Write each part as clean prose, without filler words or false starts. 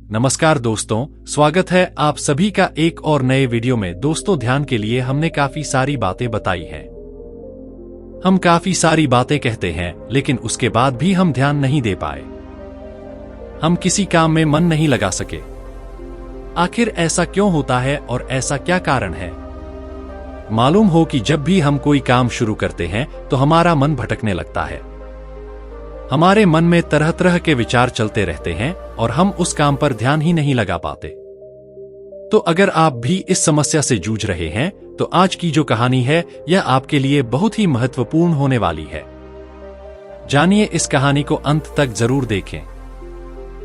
नमस्कार दोस्तों, स्वागत है आप सभी का एक और नए वीडियो में। दोस्तों, ध्यान के लिए हमने काफी सारी बातें बताई हैं। हम काफी सारी बातें कहते हैं, लेकिन उसके बाद भी हम ध्यान नहीं दे पाए। हम किसी काम में मन नहीं लगा सके। आखिर ऐसा क्यों होता है और ऐसा क्या कारण है? मालूम हो कि जब भी हम कोई काम शुरू करते हैं तो हमारा मन भटकने लगता है। हमारे मन में तरह तरह के विचार चलते रहते हैं और हम उस काम पर ध्यान ही नहीं लगा पाते। तो अगर आप भी इस समस्या से जूझ रहे हैं तो आज की जो कहानी है यह आपके लिए बहुत ही महत्वपूर्ण होने वाली है। जानिए, इस कहानी को अंत तक जरूर देखें।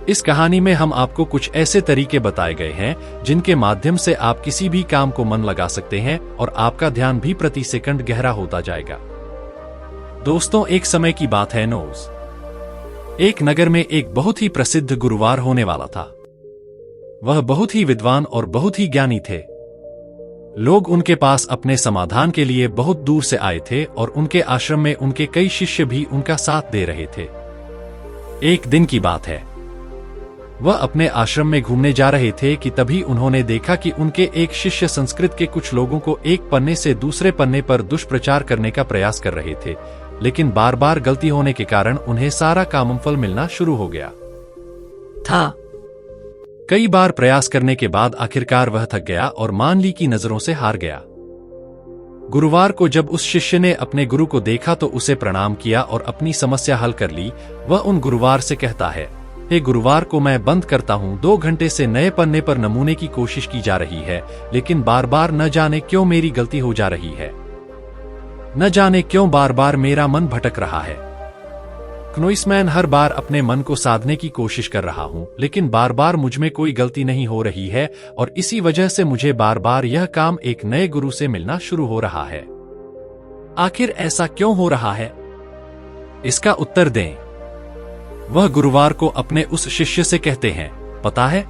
इस कहानी में हम आपको कुछ ऐसे तरीके बताए गए हैं जिनके माध्यम से आप किसी भी काम को मन लगा सकते हैं और आपका ध्यान भी प्रति सेकंड गहरा होता जाएगा। दोस्तों, एक समय की बात है। एक नगर में एक बहुत ही प्रसिद्ध गुरुवार होने वाला था। वह बहुत ही विद्वान और बहुत ही ज्ञानी थे। लोग उनके पास अपने समाधान के लिए बहुत दूर से आए थे और उनके आश्रम में उनके कई शिष्य भी उनका साथ दे रहे थे। एक दिन की बात है, वह अपने आश्रम में घूमने जा रहे थे कि तभी उन्होंने देखा कि उनके एक शिष्य संस्कृत के कुछ लोगों को एक पन्ने से दूसरे पन्ने पर दुष्प्रचार करने का प्रयास कर रहे थे, लेकिन बार बार गलती होने के कारण उन्हें सारा कामफल मिलना शुरू हो गया था। कई बार प्रयास करने के बाद आखिरकार वह थक गया और मानली की नजरों से हार गया। गुरुवार को जब उस शिष्य ने अपने गुरु को देखा तो उसे प्रणाम किया और अपनी समस्या हल कर ली। वह उन गुरुवार से कहता है, हे गुरुवार को मैं बंद करता हूँ। 2 घंटे से नए पन्ने पर नमूने की कोशिश की जा रही है, लेकिन बार बार न जाने क्यों मेरी गलती हो जा रही है। न जाने क्यों बार बार मेरा मन भटक रहा है। मैं हर बार अपने मन को साधने की कोशिश कर रहा हूं, लेकिन बार बार मुझमें कोई गलती नहीं हो रही है और इसी वजह से मुझे बार बार यह काम एक नए गुरु से मिलना शुरू हो रहा है। आखिर ऐसा क्यों हो रहा है? इसका उत्तर दें। वह गुरुवार को अपने उस शिष्य से कहते हैं, पता है,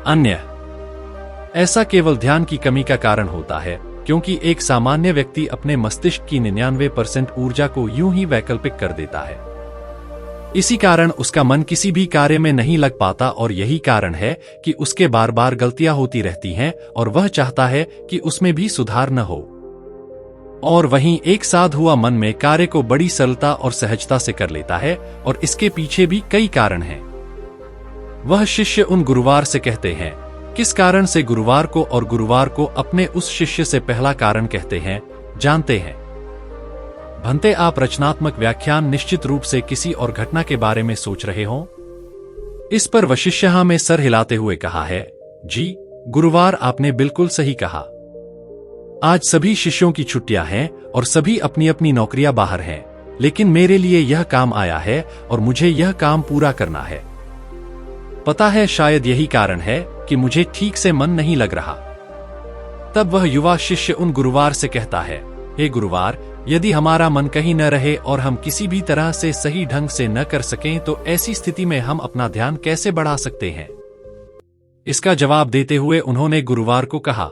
अन्य ऐसा केवल ध्यान की कमी का कारण होता है, क्योंकि एक सामान्य व्यक्ति अपने मस्तिष्क की 99% ऊर्जा को यूं ही वैकल्पिक कर देता है। इसी कारण उसका मन किसी भी कार्य में नहीं लग पाता और यही कारण है कि उसके बार बार गलतियां होती रहती हैं और वह चाहता है कि उसमें भी सुधार न हो। और वहीं एक साध हुआ मन में कार्य को बड़ी सरलता और सहजता से कर लेता है और इसके पीछे भी कई कारण हैं। वह शिष्य उन गुरुवार से कहते हैं, किस कारण से गुरुवार को और गुरुवार को अपने उस शिष्य से पहला कारण कहते हैं, जानते हैं? भंते, आप रचनात्मक व्याख्यान निश्चित रूप से किसी और घटना के बारे में सोच रहे हो। इस पर वशिष्य में सर हिलाते हुए कहा है, जी गुरुवार, आपने बिल्कुल सही कहा। आज सभी शिष्यों की छुट्टियां हैं और सभी अपनी अपनी नौकरियां बाहर हैं, लेकिन मेरे लिए यह काम आया है और मुझे यह काम पूरा करना है। पता है, शायद यही कारण है कि मुझे ठीक से मन नहीं लग रहा। तब वह युवा शिष्य उन गुरुवार से कहता है, हे गुरुवार, यदि हमारा मन कहीं न रहे और हम किसी भी तरह से सही ढंग से न कर सकें तो ऐसी स्थिति में हम अपना ध्यान कैसे बढ़ा सकते हैं? इसका जवाब देते हुए उन्होंने गुरुवार को कहा,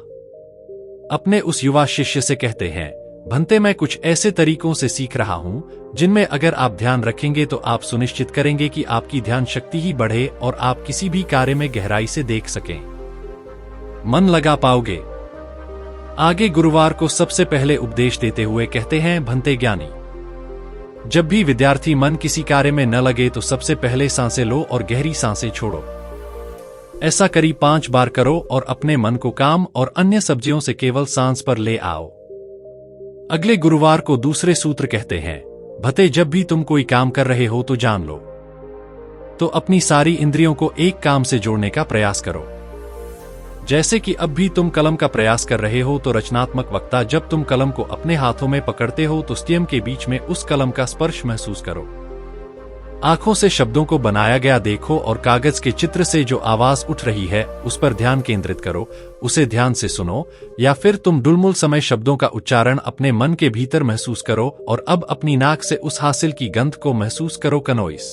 अपने उस युवा शिष्य से कहते हैं, भंते, मैं कुछ ऐसे तरीकों से सीख रहा हूं जिनमें अगर आप ध्यान रखेंगे तो आप सुनिश्चित करेंगे कि आपकी ध्यान शक्ति ही बढ़े और आप किसी भी कार्य में गहराई से देख सकें, मन लगा पाओगे। आगे गुरुवार को सबसे पहले उपदेश देते हुए कहते हैं, भंते ज्ञानी, जब भी विद्यार्थी मन किसी कार्य में न लगे तो सबसे पहले सांसें लो और गहरी सांसें छोड़ो। ऐसा करीब 5 बार करो और अपने मन को काम और अन्य सब्जियों से केवल सांस पर ले आओ। अगले गुरुवार को दूसरे सूत्र कहते हैं, भते, जब भी तुम कोई काम कर रहे हो तो जान लो, तो अपनी सारी इंद्रियों को एक काम से जोड़ने का प्रयास करो। जैसे कि अब भी तुम कलम का प्रयास कर रहे हो तो रचनात्मक वक्ता, जब तुम कलम को अपने हाथों में पकड़ते हो तो स्त्यम के बीच में उस कलम का स्पर्श महसूस करो। आंखों से शब्दों को बनाया गया देखो और कागज के चित्र से जो आवाज उठ रही है उस पर ध्यान केंद्रित करो, उसे ध्यान से सुनो, या फिर तुम डुलमुल समय शब्दों का उच्चारण अपने मन के भीतर महसूस करो और अब अपनी नाक से उस हासिल की गंध को महसूस करो। कनोइस,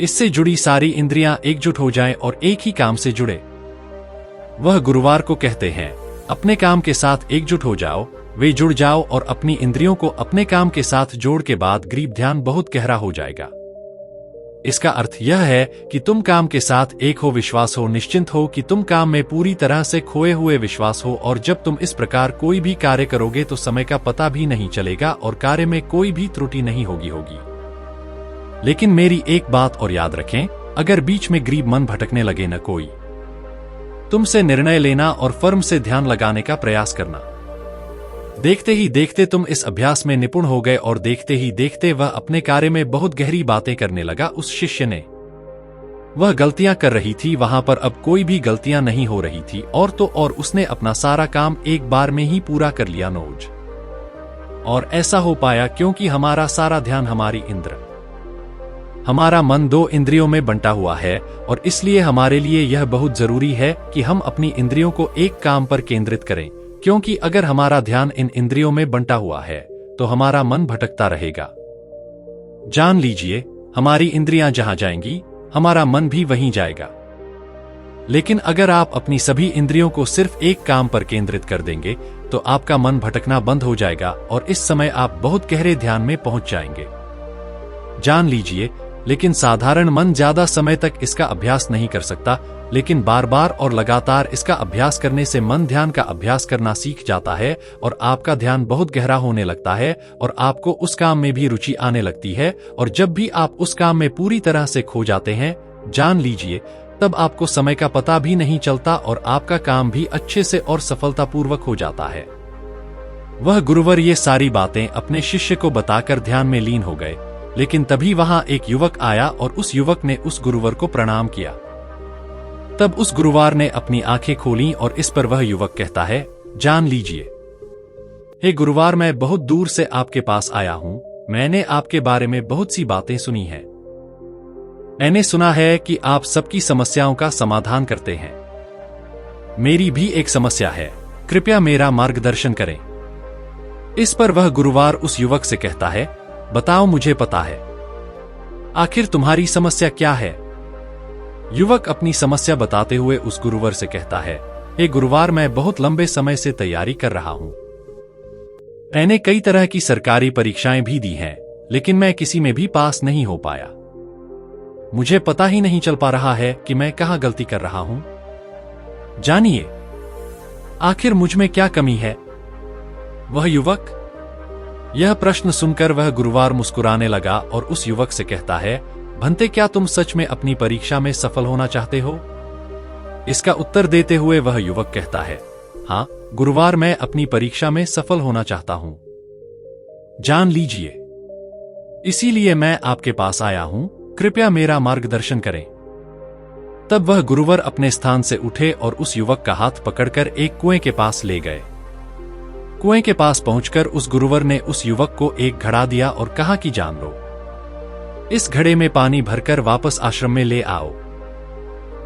इससे जुड़ी सारी इंद्रियां एकजुट हो जाएं और एक ही काम से जुड़े। वह गुरुवार को कहते हैं, अपने काम के साथ एकजुट हो जाओ, वे जुड़ जाओ और अपनी इंद्रियों को अपने काम के साथ जोड़ के बाद गरीब ध्यान बहुत गहरा हो जाएगा। इसका अर्थ यह है कि तुम काम के साथ एक हो, विश्वास हो, निश्चिंत हो कि तुम काम में पूरी तरह से खोए हुए विश्वास हो, और जब तुम इस प्रकार कोई भी कार्य करोगे तो समय का पता भी नहीं चलेगा और कार्य में कोई भी त्रुटि नहीं होगी। लेकिन मेरी एक बात और याद रखें, अगर बीच में गरीब मन भटकने लगे न कोई तुमसे निर्णय लेना और फर्म से ध्यान लगाने का प्रयास करना। देखते ही देखते तुम इस अभ्यास में निपुण हो गए और देखते ही देखते वह अपने कार्य में बहुत गहरी बातें करने लगा। उस शिष्य ने वह गलतियां कर रही थी वहां पर अब कोई भी गलतियां नहीं हो रही थी, और तो और उसने अपना सारा काम एक बार में ही पूरा कर लिया नोज। और ऐसा हो पाया क्योंकि हमारा सारा ध्यान हमारा मन 2 इंद्रियों में बंटा हुआ है, और इसलिए हमारे लिए यह बहुत जरूरी है कि हम अपनी इंद्रियों को एक काम पर केंद्रित करें, क्योंकि अगर हमारा ध्यान इन इंद्रियों में बंटा हुआ है तो हमारा मन भटकता रहेगा। जान लीजिए, हमारी इंद्रियां जहां जाएंगी हमारा मन भी वहीं जाएगा। लेकिन अगर आप अपनी सभी इंद्रियों को सिर्फ एक काम पर केंद्रित कर देंगे तो आपका मन भटकना बंद हो जाएगा और इस समय आप बहुत गहरे ध्यान में पहुंच जाएंगे। जान लीजिए, लेकिन साधारण मन ज्यादा समय तक इसका अभ्यास नहीं कर सकता, लेकिन बार बार और लगातार इसका अभ्यास करने से मन ध्यान का अभ्यास करना सीख जाता है और आपका ध्यान बहुत गहरा होने लगता है और आपको उस काम में भी रुचि आने लगती है, और जब भी आप उस काम में पूरी तरह से खो जाते हैं, जान लीजिए, तब आपको समय का पता भी नहीं चलता और आपका काम भी अच्छे से और सफलतापूर्वक हो जाता है। वह गुरुवर ये सारी बातें अपने शिष्य को बताकर ध्यान में लीन हो गए, लेकिन तभी वहां एक युवक आया और उस युवक ने उस गुरुवर को प्रणाम किया। तब उस गुरुवार ने अपनी आंखें खोलीं और इस पर वह युवक कहता है, जान लीजिए, हे गुरुवार, मैं बहुत दूर से आपके पास आया हूं। मैंने आपके बारे में बहुत सी बातें सुनी हैं। मैंने सुना है कि आप सबकी समस्याओं का समाधान करते हैं। मेरी भी एक समस्या है, कृपया मेरा मार्गदर्शन करें। इस पर वह गुरुवार उस युवक से कहता है, बताओ, मुझे पता है। आखिर तुम्हारी समस्या क्या है? युवक अपनी समस्या बताते हुए उस गुरुवर से कहता है, हे गुरुवार, मैं बहुत लंबे समय से तैयारी कर रहा हूं। मैंने कई तरह की सरकारी परीक्षाएं भी दी हैं, लेकिन मैं किसी में भी पास नहीं हो पाया। मुझे पता ही नहीं चल पा रहा है कि मैं कहां गलती कर रहा हूं। जानिए, आखिर मुझ में क्या कमी है? वह युवक यह प्रश्न सुनकर वह गुरुवार मुस्कुराने लगा और उस युवक से कहता है, भंते, क्या तुम सच में अपनी परीक्षा में सफल होना चाहते हो? इसका उत्तर देते हुए वह युवक कहता है, हाँ गुरुवार, मैं अपनी परीक्षा में सफल होना चाहता हूं। जान लीजिए, इसीलिए मैं आपके पास आया हूं, कृपया मेरा मार्गदर्शन करें। तब वह गुरुवर अपने स्थान से उठे और उस युवक का हाथ पकड़कर एक कुएं के पास ले गए। कुएं के पास पहुंचकर उस गुरुवर ने उस युवक को एक घड़ा दिया और कहा कि जान लो, इस घड़े में पानी भरकर वापस आश्रम में ले आओ।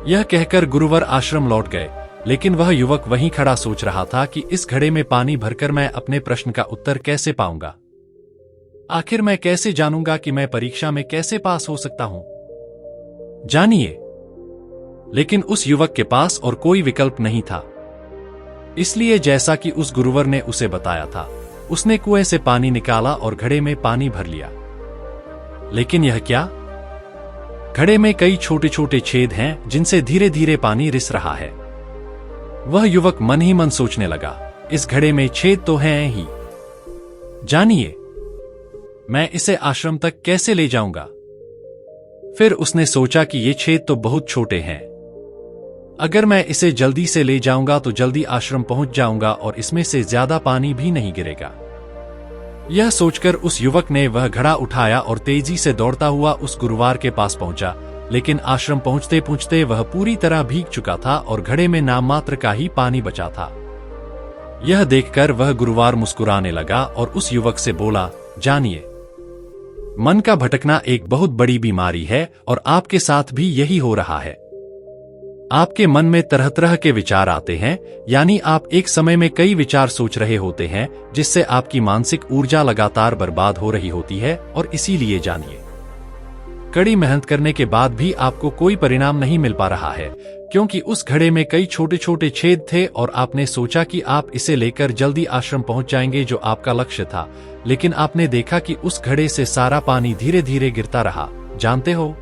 यह कहकर गुरुवर आश्रम लौट गए, लेकिन वह युवक वहीं खड़ा सोच रहा था कि इस घड़े में पानी भरकर मैं अपने प्रश्न का उत्तर कैसे पाऊंगा? आखिर मैं कैसे जानूंगा कि मैं परीक्षा में कैसे पास हो सकता हूं? जानिए, लेकिन उस युवक के पास और कोई विकल्प नहीं था। इसलिए जैसा कि उस गुरुवर ने उसे बताया था, उसने कुएं से पानी निकाला और घड़े में पानी भर लिया। लेकिन यह क्या? घड़े में कई छोटे छोटे छेद हैं जिनसे धीरे धीरे पानी रिस रहा है। वह युवक मन ही मन सोचने लगा, इस घड़े में छेद तो हैं ही। जानिए, मैं इसे आश्रम तक कैसे ले जाऊंगा? फिर उसने सोचा कि ये छेद तो बहुत छोटे हैं। अगर मैं इसे जल्दी से ले जाऊंगा तो जल्दी आश्रम पहुंच जाऊंगा और इसमें से ज्यादा पानी भी नहीं गिरेगा। यह सोचकर उस युवक ने वह घड़ा उठाया और तेजी से दौड़ता हुआ उस गुरुवार के पास पहुंचा, लेकिन आश्रम पहुंचते पहुंचते वह पूरी तरह भीग चुका था और घड़े में नाम मात्र का ही पानी बचा था। यह देखकर वह गुरुवार मुस्कुराने लगा और उस युवक से बोला, जानिए, मन का भटकना एक बहुत बड़ी बीमारी है और आपके साथ भी यही हो रहा है। आपके मन में तरह तरह के विचार आते हैं, यानी आप एक समय में कई विचार सोच रहे होते हैं, जिससे आपकी मानसिक ऊर्जा लगातार बर्बाद हो रही होती है। और इसीलिए जानिए, कड़ी मेहनत करने के बाद भी आपको कोई परिणाम नहीं मिल पा रहा है, क्योंकि उस घड़े में कई छोटे छोटे छेद थे और आपने सोचा कि आप इसे लेकर जल्दी आश्रम पहुंच जाएंगे, जो आपका लक्ष्य था। लेकिन आपने देखा कि उस घड़े से सारा पानी धीरे धीरे गिरता रहा। जानते हो,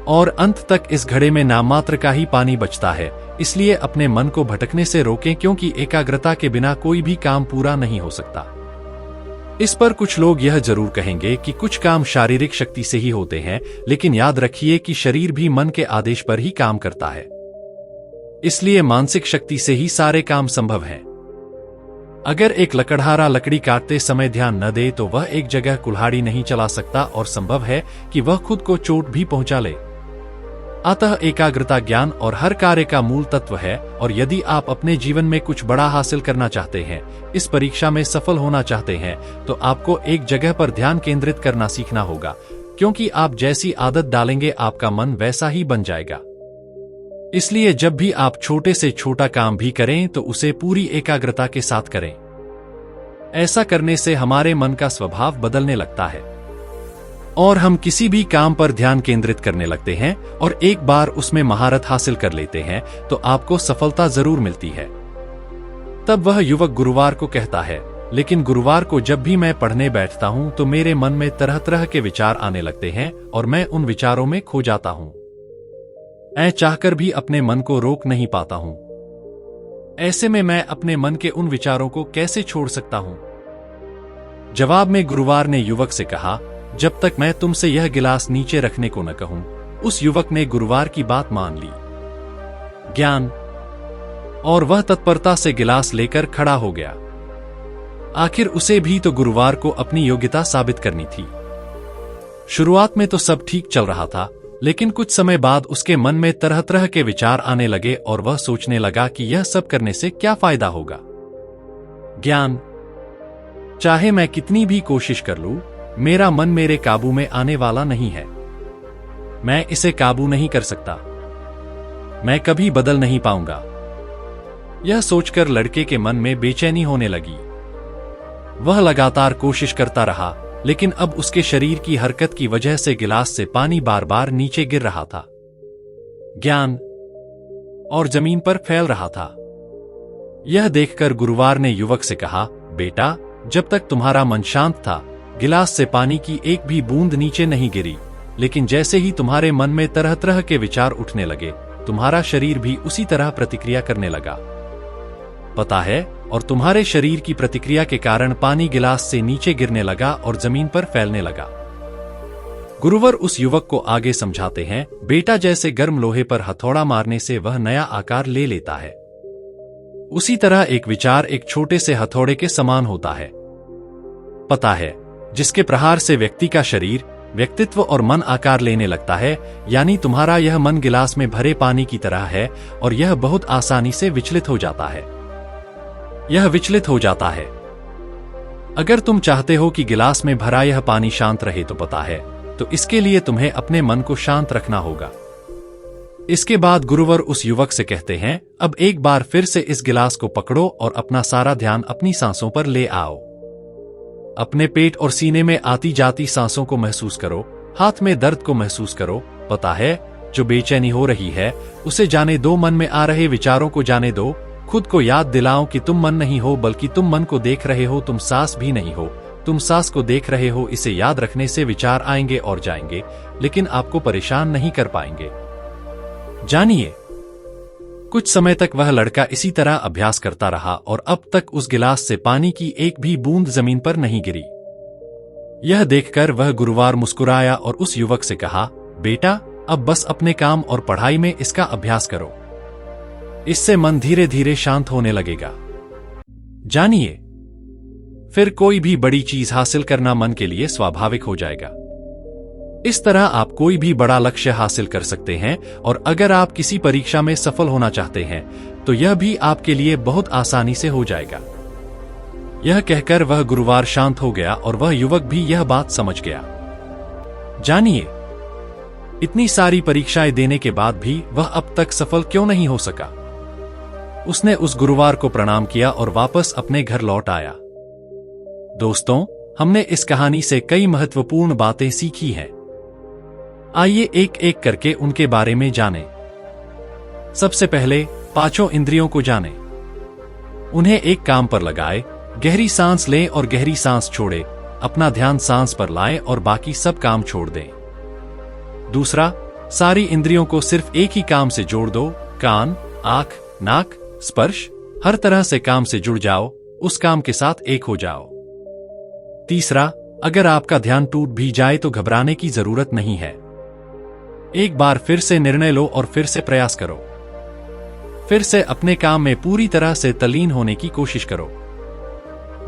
और अंत तक इस घड़े में नाममात्र का ही पानी बचता है। इसलिए अपने मन को भटकने से रोकें, क्योंकि एकाग्रता के बिना कोई भी काम पूरा नहीं हो सकता। इस पर कुछ लोग यह जरूर कहेंगे कि कुछ काम शारीरिक शक्ति से ही होते हैं, लेकिन याद रखिए कि शरीर भी मन के आदेश पर ही काम करता है। इसलिए मानसिक शक्ति से ही सारे काम संभव हैं। अगर एक लकड़हारा लकड़ी काटते समय ध्यान न दे तो वह एक जगह कुल्हाड़ी नहीं चला सकता और संभव है कि वह खुद को चोट भी पहुंचा ले। अतः एकाग्रता ज्ञान और हर कार्य का मूल तत्व है, और यदि आप अपने जीवन में कुछ बड़ा हासिल करना चाहते हैं, इस परीक्षा में सफल होना चाहते हैं, तो आपको एक जगह पर ध्यान केंद्रित करना सीखना होगा, क्योंकि आप जैसी आदत डालेंगे आपका मन वैसा ही बन जाएगा। इसलिए जब भी आप छोटे से छोटा काम भी करें तो उसे पूरी एकाग्रता के साथ करें। ऐसा करने से हमारे मन का स्वभाव बदलने लगता है और हम किसी भी काम पर ध्यान केंद्रित करने लगते हैं, और एक बार उसमें महारत हासिल कर लेते हैं तो आपको सफलता जरूर मिलती है। तब वह युवक गुरुवार को कहता है, लेकिन गुरुवार को जब भी मैं पढ़ने बैठता हूं तो मेरे मन में तरह तरह के विचार आने लगते हैं और मैं उन विचारों में खो जाता हूं। मैं चाहकर भी अपने मन को रोक नहीं पाता हूं। ऐसे में मैं अपने मन के उन विचारों को कैसे छोड़ सकता हूं? जवाब में गुरुवार ने युवक से कहा, जब तक मैं तुमसे यह गिलास नीचे रखने को न कहूं। उस युवक ने गुरुवार की बात मान ली। ज्ञान, और वह तत्परता से गिलास लेकर खड़ा हो गया। आखिर उसे भी तो गुरुवार को अपनी योग्यता साबित करनी थी। शुरुआत में तो सब ठीक चल रहा था, लेकिन कुछ समय बाद उसके मन में तरह तरह के विचार आने लगे और वह सोचने लगा कि यह सब करने से क्या फायदा होगा। ज्ञान, चाहे मैं कितनी भी कोशिश कर लूं, मेरा मन मेरे काबू में आने वाला नहीं है। मैं इसे काबू नहीं कर सकता। मैं कभी बदल नहीं पाऊंगा। यह सोचकर लड़के के मन में बेचैनी होने लगी। वह लगातार कोशिश करता रहा, लेकिन अब उसके शरीर की हरकत की वजह से गिलास से पानी बार बार नीचे गिर रहा था। ज्ञान, और जमीन पर फैल रहा था। यह देखकर गुरुवार ने युवक से कहा, बेटा, जब तक तुम्हारा मन शांत था, गिलास से पानी की एक भी बूंद नीचे नहीं गिरी, लेकिन जैसे ही तुम्हारे मन में तरह तरह के विचार उठने लगे, तुम्हारा शरीर भी उसी तरह प्रतिक्रिया करने लगा। पता है, और तुम्हारे शरीर की प्रतिक्रिया के कारण पानी गिलास से नीचे गिरने लगा और जमीन पर फैलने लगा। गुरुवर उस युवक को आगे समझाते हैं, बेटा, जैसे गर्म लोहे पर हथौड़ा मारने से वह नया आकार ले लेता है, उसी तरह एक विचार एक छोटे से हथौड़े के समान होता है। पता है, जिसके प्रहार से व्यक्ति का शरीर, व्यक्तित्व और मन आकार लेने लगता है, यानी तुम्हारा यह मन गिलास में भरे पानी की तरह है और यह बहुत आसानी से विचलित हो जाता है। यह विचलित हो जाता है। अगर तुम चाहते हो कि गिलास में भरा यह पानी शांत रहे तो पता है, तो इसके लिए तुम्हें अपने मन को शांत रखना होगा। इसके बाद गुरुवर उस युवक से कहते हैं, अब एक बार फिर से इस गिलास को पकड़ो और अपना सारा ध्यान अपनी सांसों पर ले आओ। अपने पेट और सीने में आती जाती सांसों को महसूस करो, हाथ में दर्द को महसूस करो। पता है, जो बेचैनी हो रही है उसे जाने दो, मन में आ रहे विचारों को जाने दो। खुद को याद दिलाओ कि तुम मन नहीं हो, बल्कि तुम मन को देख रहे हो। तुम सांस भी नहीं हो, तुम सांस को देख रहे हो। इसे याद रखने से विचार आएंगे और जाएंगे, लेकिन आपको परेशान नहीं कर पाएंगे। जानिए। कुछ समय तक वह लड़का इसी तरह अभ्यास करता रहा और अब तक उस गिलास से पानी की एक भी बूंद जमीन पर नहीं गिरी। यह देखकर वह गुरुवार मुस्कुराया और उस युवक से कहा, बेटा, अब बस अपने काम और पढ़ाई में इसका अभ्यास करो। इससे मन धीरे धीरे शांत होने लगेगा। जानिए, फिर कोई भी बड़ी चीज हासिल करना मन के लिए स्वाभाविक हो जाएगा। इस तरह आप कोई भी बड़ा लक्ष्य हासिल कर सकते हैं, और अगर आप किसी परीक्षा में सफल होना चाहते हैं तो यह भी आपके लिए बहुत आसानी से हो जाएगा। यह कहकर वह गुरुवार शांत हो गया और वह युवक भी यह बात समझ गया। जानिए, इतनी सारी परीक्षाएं देने के बाद भी वह अब तक सफल क्यों नहीं हो सका? उसने उस गुरुवार को प्रणाम किया और वापस अपने घर लौट आया। दोस्तों, हमने इस कहानी से कई महत्वपूर्ण बातें सीखी हैं। आइए एक एक करके उनके बारे में जानें। सबसे पहले, पांचों इंद्रियों को जानें। उन्हें एक काम पर लगाएं, गहरी सांस लें और गहरी सांस छोड़ें, अपना ध्यान सांस पर लाएं और बाकी सब काम छोड़ दें। दूसरा, सारी इंद्रियों को सिर्फ एक ही काम से जोड़ दो। कान, आंख, नाक, स्पर्श, हर तरह से काम से जुड़ जाओ, उस काम के साथ एक हो जाओ। तीसरा, अगर आपका ध्यान टूट भी जाए तो घबराने की जरूरत नहीं है। एक बार फिर से निर्णय लो और फिर से प्रयास करो। फिर से अपने काम में पूरी तरह से तल्लीन होने की कोशिश करो।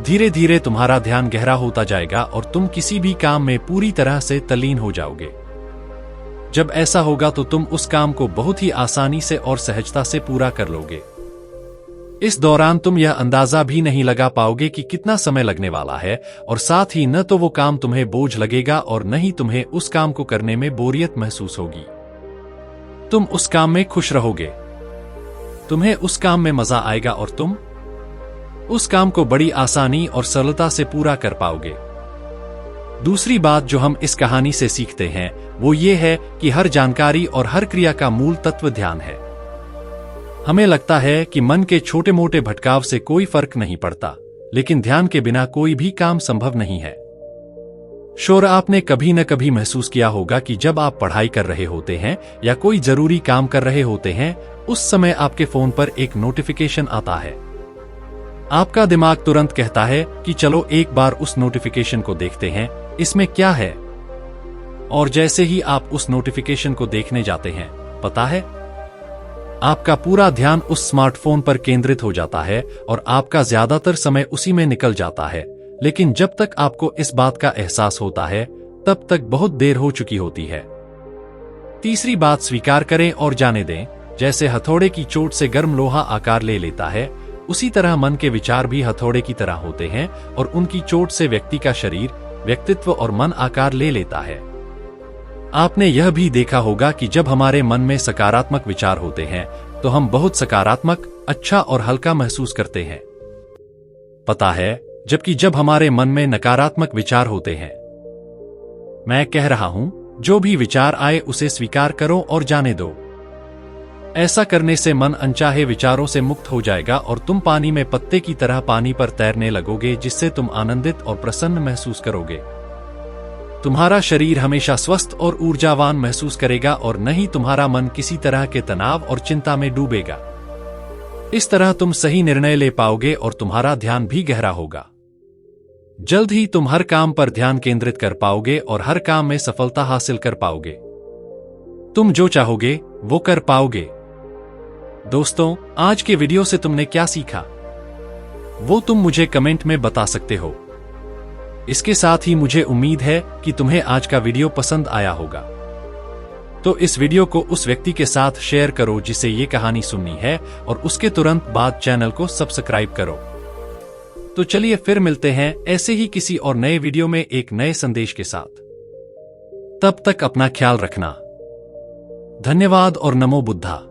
धीरे धीरे तुम्हारा ध्यान गहरा होता जाएगा और तुम किसी भी काम में पूरी तरह से तल्लीन हो जाओगे। जब ऐसा होगा तो तुम उस काम को बहुत ही आसानी से और सहजता से पूरा कर लोगे। इस दौरान तुम यह अंदाजा भी नहीं लगा पाओगे कि कितना समय लगने वाला है, और साथ ही न तो वो काम तुम्हें बोझ लगेगा और न ही तुम्हें उस काम को करने में बोरियत महसूस होगी। तुम उस काम में खुश रहोगे, तुम्हें उस काम में मजा आएगा और तुम उस काम को बड़ी आसानी और सरलता से पूरा कर पाओगे। दूसरी बात जो हम इस कहानी से सीखते हैं वो ये है कि हर जानकारी और हर क्रिया का मूल तत्व ध्यान है। हमें लगता है कि मन के छोटे मोटे भटकाव से कोई फर्क नहीं पड़ता, लेकिन ध्यान के बिना कोई भी काम संभव नहीं है। शोर, आपने कभी न कभी महसूस किया होगा कि जब आप पढ़ाई कर रहे होते हैं या कोई जरूरी काम कर रहे होते हैं, उस समय आपके फोन पर एक नोटिफिकेशन आता है। आपका दिमाग तुरंत कहता है कि चलो एक बार उस नोटिफिकेशन को देखते हैं, इसमें क्या है। और जैसे ही आप उस नोटिफिकेशन को देखने जाते हैं, पता है, आपका पूरा ध्यान उस स्मार्टफोन पर केंद्रित हो जाता है और आपका ज्यादातर समय उसी में निकल जाता है। लेकिन जब तक आपको इस बात का एहसास होता है, तब तक बहुत देर हो चुकी होती है। तीसरी बात, स्वीकार करें और जाने दें। जैसे हथौड़े की चोट से गर्म लोहा आकार ले लेता है, उसी तरह मन के विचार भी हथौड़े की तरह होते हैं और उनकी चोट से व्यक्ति का शरीर, व्यक्तित्व और मन आकार ले लेता है। आपने यह भी देखा होगा कि जब हमारे मन में सकारात्मक विचार होते हैं तो हम बहुत सकारात्मक, अच्छा और हल्का महसूस करते हैं, पता है, जबकि जब हमारे मन में नकारात्मक विचार होते हैं, मैं कह रहा हूं, जो भी विचार आए उसे स्वीकार करो और जाने दो। ऐसा करने से मन अनचाहे विचारों से मुक्त हो जाएगा और तुम पानी में पत्ते की तरह पानी पर तैरने लगोगे, जिससे तुम आनंदित और प्रसन्न महसूस करोगे। तुम्हारा शरीर हमेशा स्वस्थ और ऊर्जावान महसूस करेगा और न ही तुम्हारा मन किसी तरह के तनाव और चिंता में डूबेगा। इस तरह तुम सही निर्णय ले पाओगे और तुम्हारा ध्यान भी गहरा होगा। जल्द ही तुम हर काम पर ध्यान केंद्रित कर पाओगे और हर काम में सफलता हासिल कर पाओगे। तुम जो चाहोगे वो कर पाओगे। दोस्तों, आज के वीडियो से तुमने क्या सीखा वो तुम मुझे कमेंट में बता सकते हो। इसके साथ ही मुझे उम्मीद है कि तुम्हें आज का वीडियो पसंद आया होगा। तो इस वीडियो को उस व्यक्ति के साथ शेयर करो जिसे ये कहानी सुननी है और उसके तुरंत बाद चैनल को सब्सक्राइब करो। तो चलिए फिर मिलते हैं ऐसे ही किसी और नए वीडियो में एक नए संदेश के साथ। तब तक अपना ख्याल रखना। धन्यवाद और नमो बुद्धा।